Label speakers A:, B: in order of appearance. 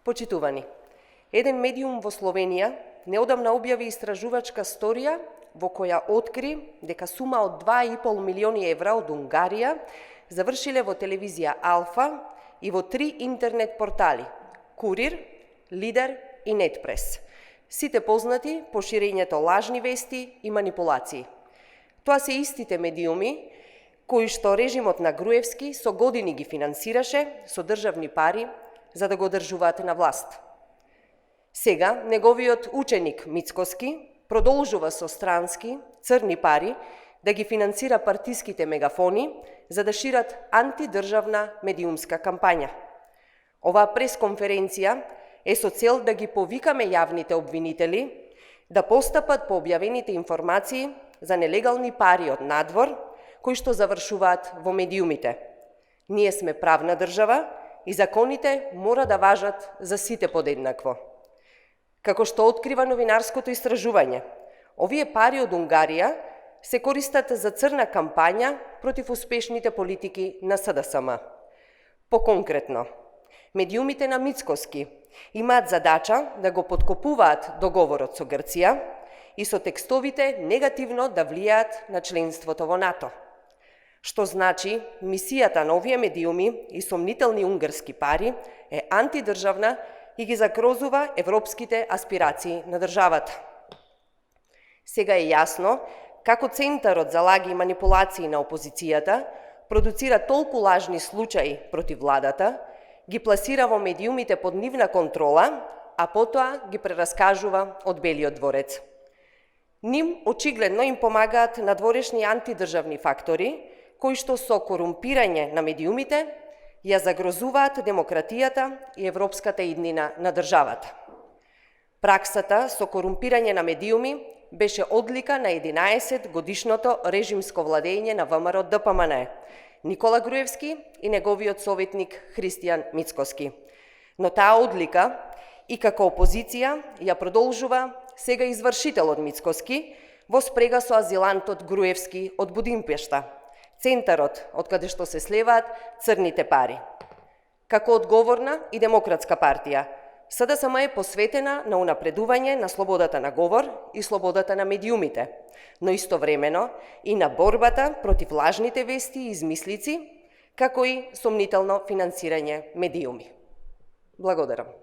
A: Почитувани, еден медиум во Словенија неодамна објави истражувачка сторија во која откри дека сума од 2,5 милиони евра од Унгарија завршиле во телевизија Алфа и во 3 интернет портали – Курир, Лидер и Нетпрес. Сите познати по ширењето лажни вести и манипулации. Тоа се истите медиуми кои што режимот на Груевски со години ги финансираше со државни пари за да го држуваат на власт. Сега неговиот ученик Мицкоски продолжува со странски, црни пари да ги финансира партиските мегафони за да шират антидржавна медиумска кампања. Оваа пресконференција е со цел да ги повикаме јавните обвинители да постапат по објавените информации за нелегални пари од надвор кои што завршуваат во медиумите. Ние сме правна држава и законите мора да важат за сите подеднакво. Како што открива новинарското истражување, овие пари од Унгарија се користат за црна кампања против успешните политики на СДСМ. Поконкретно, медиумите на Мицкоски имаат задача да го подкопуваат договорот со Грција и со текстовите негативно да влијаат на членството во НАТО. Што значи, мисијата на овие медиуми и сомнителни унгарски пари е антидржавна и ги закрозува европските аспирации на државата. Сега е јасно како Центарот за лаги и манипулации на опозицијата продуцира толку лажни случаи против владата, ги пласира во медиумите под нивна контрола, а потоа ги прераскажува од Белиот дворец. Ним очигледно им помагаат надворешни антидржавни фактори, кои што со корумпирање на медиумите ја загрозуваат демократијата и европската иднина на државата. Праксата со корумпирање на медиуми беше одлика на 11-годишното режимско владење на ВМРО ДПМН, Никола Груевски и неговиот советник Христијан Мицкоски. Но таа одлика и како опозиција ја продолжува сега извршителот Мицкоски во спрега со азилантот Груевски од Будимпешта, центарот од каде што се слеваат црните пари. Како одговорна и демократска партија, СДСМ е посветена на унапредување на слободата на говор и слободата на медиумите, но истовремено и на борбата против лажните вести и измислици, како и сомнително финансирање медиуми. Благодарам.